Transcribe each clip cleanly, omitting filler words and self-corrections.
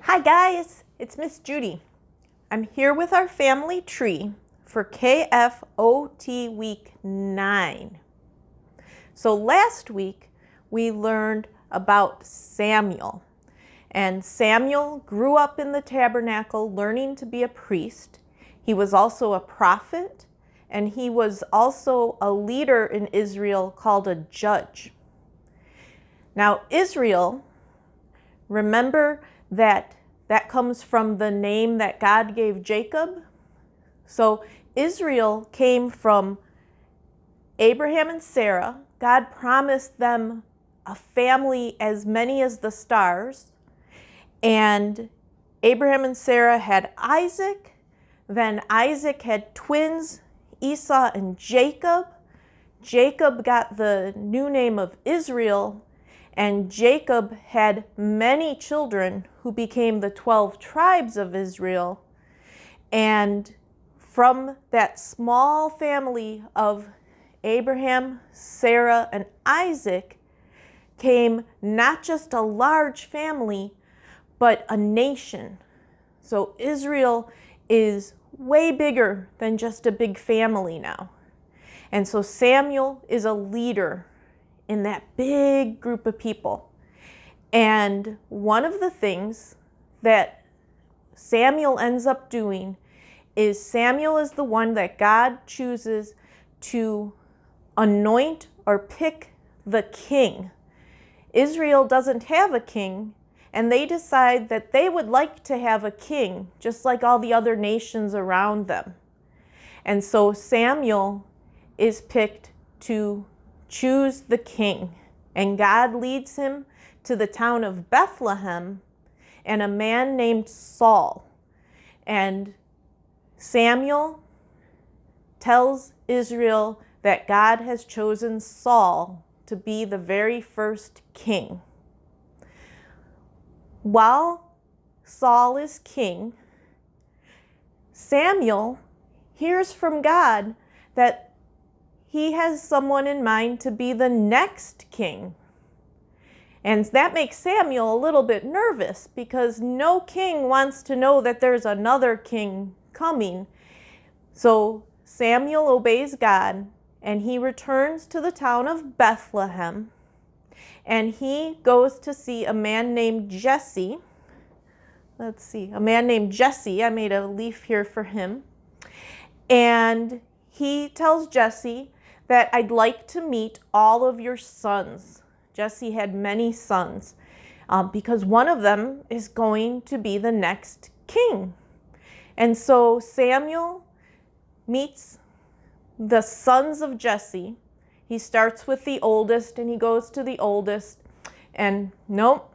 Hi guys, it's Miss Judy. I'm here with our family tree for KFOT Week 9. So last week we learned about Samuel. And Samuel grew up in the tabernacle learning to be a priest. He was also a prophet, and he was also a leader in Israel called a judge. Now Israel, remember that comes from the name that God gave Jacob. So Israel came from Abraham and Sarah. God promised them a family as many as the stars. And Abraham and Sarah had Isaac. Then Isaac had twins, Esau and Jacob. Jacob got the new name of Israel. And Jacob had many children who became the 12 tribes of Israel. And from that small family of Abraham, Sarah, and Isaac came not just a large family, but a nation. So Israel is way bigger than just a big family now. And so Samuel is a leader in that big group of people. And one of the things that Samuel ends up doing is Samuel is the one that God chooses to anoint or pick the king. Israel doesn't have a king, and they decide that they would like to have a king, just like all the other nations around them. And so Samuel is picked to choose the king, and God leads him to the town of Bethlehem and a man named Saul. And Samuel tells Israel that God has chosen Saul to be the very first king. While Saul is king, Samuel hears from God that he has someone in mind to be the next king. And that makes Samuel a little bit nervous because no king wants to know that there's another king coming. So Samuel obeys God and he returns to the town of Bethlehem, and he goes to see a man named Jesse. A man named Jesse. I made a leaf here for him. And he tells Jesse that I'd like to meet all of your sons. Jesse had many sons because one of them is going to be the next king. And so Samuel meets the sons of Jesse. He starts with the oldest and he goes to the oldest, and nope,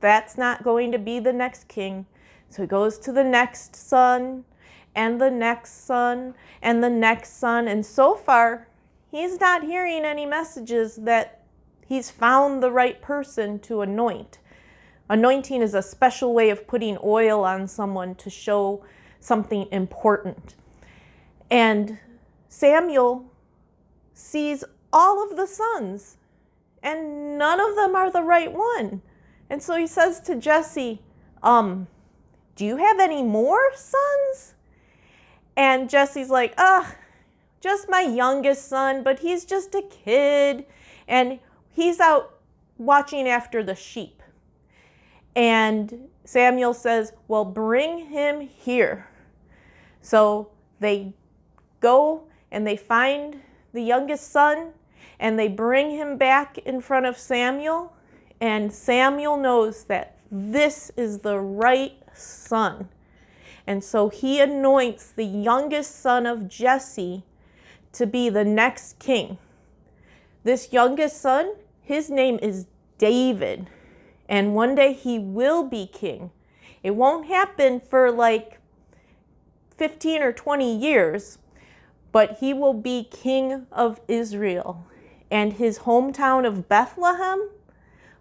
that's not going to be the next king. So he goes to the next son and the next son and the next son, and so far he's not hearing any messages that he's found the right person to anoint. Anointing is a special way of putting oil on someone to show something important. And Samuel sees all of the sons, and none of them are the right one. And so he says to Jesse, do you have any more sons? And Jesse's like, just my youngest son, but he's just a kid, and he's out watching after the sheep. And Samuel says, well, bring him here. So they go and they find the youngest son, and they bring him back in front of Samuel, and Samuel knows that this is the right son. And so he anoints the youngest son of Jesse to be the next king. This youngest son, his name is David, and one day he will be king. It won't happen for like 15 or 20 years, but he will be king of Israel. And his hometown of Bethlehem,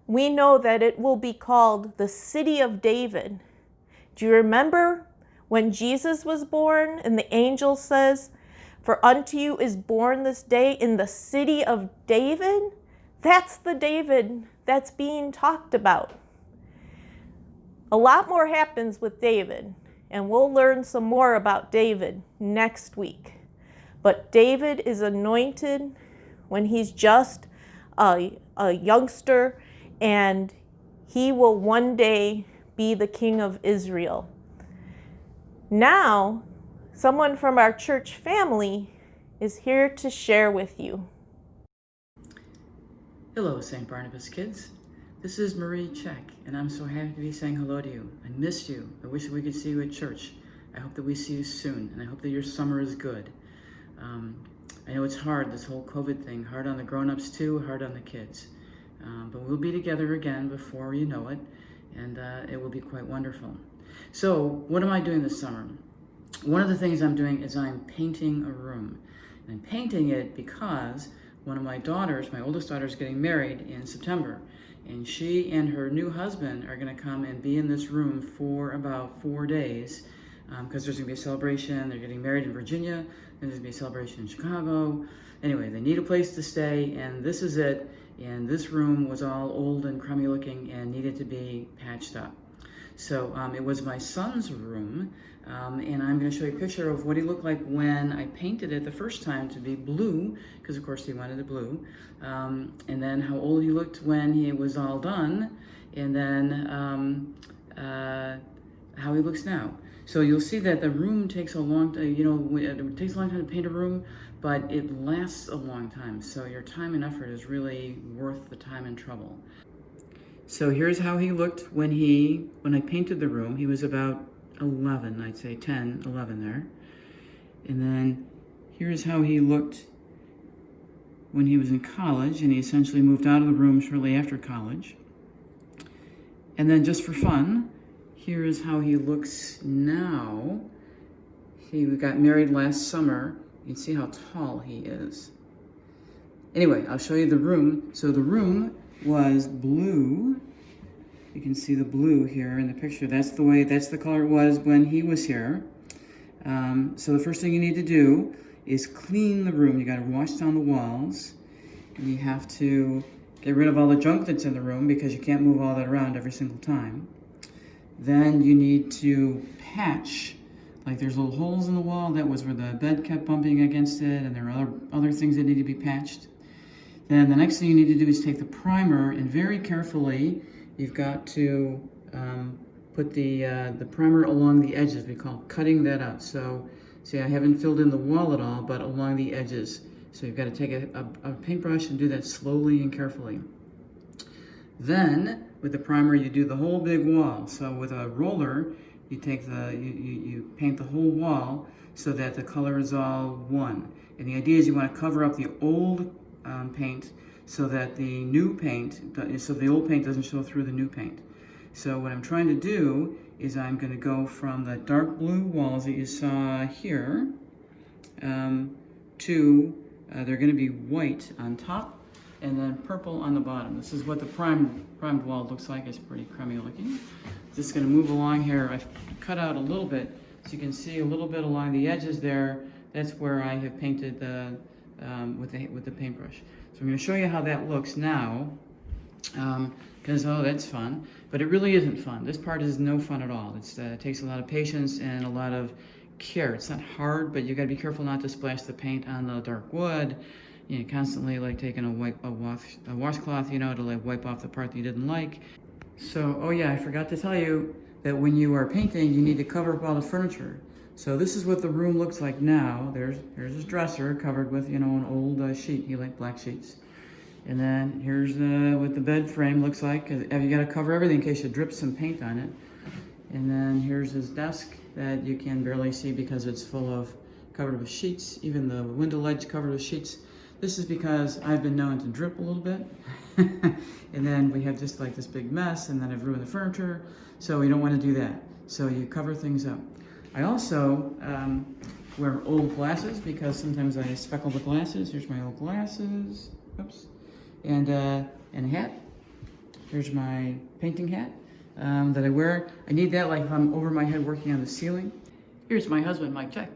we know that it will be called the City of David. Do you remember when Jesus was born and the angel says, "For unto you is born this day in the city of David"? That's the David that's being talked about. A lot more happens with David, and we'll learn some more about David next week. But David is anointed when he's just a youngster, and he will one day be the king of Israel. Now, someone from our church family is here to share with you. Hello, St. Barnabas kids. This is Marie Check, and I'm so happy to be saying hello to you. I missed you. I wish we could see you at church. I hope that we see you soon, and I hope that your summer is good. I know it's hard, this whole COVID thing, hard on the grown-ups too, hard on the kids. But we'll be together again before you know it, and it will be quite wonderful. So, what am I doing this summer? One of the things I'm doing is I'm painting a room. And I'm painting it because one of my daughters, my oldest daughter, is getting married in September. And she and her new husband are going to come and be in this room for about 4 days because there's going to be a celebration. They're getting married in Virginia, and there's going to be a celebration in Chicago. Anyway, they need a place to stay, and this is it. And this room was all old and crummy looking and needed to be patched up. So it was my son's room, and I'm going to show you a picture of what he looked like when I painted it the first time to be blue, because of course he wanted it blue, and then how old he looked when he was all done, and then how he looks now. So you'll see that the room takes a long time, it takes a long time to paint a room, but it lasts a long time. So your time and effort is really worth the time and trouble. So here's how he looked when I painted the room. He was about 11, I'd say 10, 11 there. And then here's how he looked when he was in college, and he essentially moved out of the room shortly after college. And then just for fun, here is how he looks now. He got married last summer. You can see how tall he is. Anyway, I'll show you the room. So the room was blue. You can see the blue here in the picture. That's the color it was when he was here. So the first thing you need to do is clean the room. You got to wash down the walls, and you have to get rid of all the junk that's in the room because you can't move all that around every single time. Then you need to patch, like there's little holes in the wall. That was where the bed kept bumping against it, and there are other things that need to be patched. Then the next thing you need to do is take the primer, and very carefully you've got to put the primer along the edges. We call cutting that out. So see, I haven't filled in the wall at all, but along the edges. So you've got to take a paintbrush and do that slowly and carefully. Then with the primer you do the whole big wall. So with a roller you take you paint the whole wall so that the color is all one. And the idea is you want to cover up the old paint so that the new paint, so the old paint doesn't show through the new paint. So what I'm trying to do is I'm going to go from the dark blue walls that you saw here to they're going to be white on top and then purple on the bottom. This is what the primed wall looks like. It's pretty crummy looking. Just going to move along here. I've cut out a little bit so you can see a little bit along the edges there. That's where I have painted with the paintbrush. So I'm going to show you how that looks now, because oh, that's fun, but it really isn't fun. This part is no fun at all. It takes a lot of patience and a lot of care. It's not hard, but you got to be careful not to splash the paint on the dark wood. You know, constantly like taking a washcloth, to like wipe off the part that you didn't like. So, oh yeah, I forgot to tell you that when you are painting, you need to cover up all the furniture. So this is what the room looks like now. Here's his dresser covered with, an old sheet. He liked black sheets. And then here's what the bed frame looks like. You got to cover everything in case you drip some paint on it. And then here's his desk that you can barely see because it's covered with sheets. Even the window ledge covered with sheets. This is because I've been known to drip a little bit. And then we have just like this big mess, and then I've ruined the furniture. So we don't want to do that. So you cover things up. I also wear old glasses because sometimes I speckle the glasses. Here's my old glasses. Oops. And a hat. Here's my painting hat that I wear. I need that like if I'm over my head working on the ceiling. Here's my husband, Mike Check.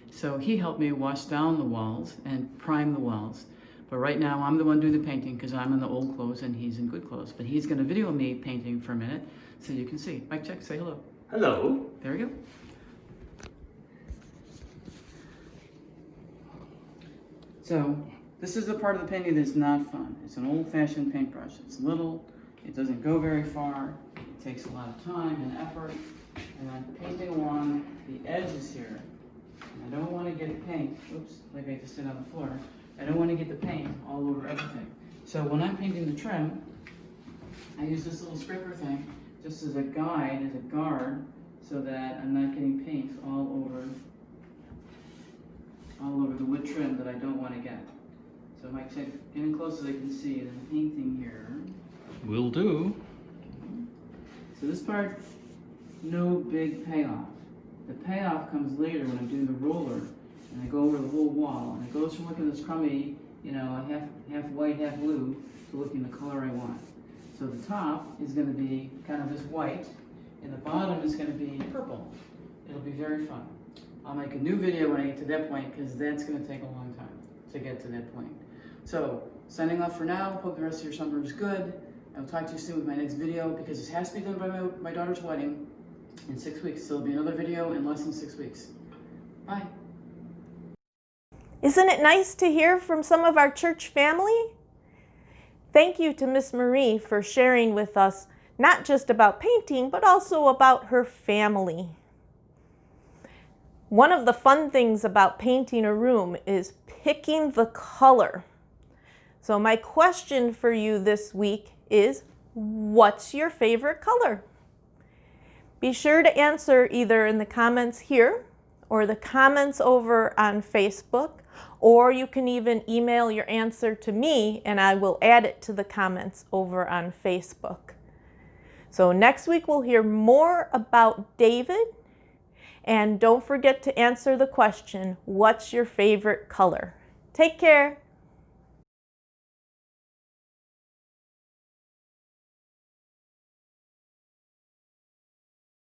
So he helped me wash down the walls and prime the walls. But right now, I'm the one doing the painting because I'm in the old clothes and he's in good clothes. But he's going to video me painting for a minute so you can see. Mic check, say hello. Hello. There we go. So, this is the part of the painting that's not fun. It's an old-fashioned paintbrush. It's little, it doesn't go very far, it takes a lot of time and effort, and I'm painting along the edges here. And I don't want to get paint, oops, like I just did on the floor, I don't want to get the paint all over everything. So when I'm painting the trim, I use this little scraper thing just as a guide, as a guard, so that I'm not getting paint all over the wood trim that I don't want to get. So Mike, get in close as I can see, and I'm painting here. Will do. So this part, no big payoff. The payoff comes later when I'm doing the roller, and I go over the whole wall, and it goes from looking this crummy, you know, half white, half blue, to looking the color I want. So the top is going to be kind of this white, and the bottom is going to be purple. It'll be very fun. I'll make a new video when I get to that point, because that's going to take a long time to get to that point. So, signing off for now. Hope the rest of your summer is good. I'll talk to you soon with my next video, because this has to be done by my daughter's wedding in 6 weeks. So there'll be another video in less than 6 weeks. Bye. Isn't it nice to hear from some of our church family? Thank you to Miss Marie for sharing with us not just about painting, but also about her family. One of the fun things about painting a room is picking the color. So my question for you this week is, what's your favorite color? Be sure to answer either in the comments here or the comments over on Facebook, or you can even email your answer to me and I will add it to the comments over on Facebook. So next week we'll hear more about David, and don't forget to answer the question, what's your favorite color? Take care.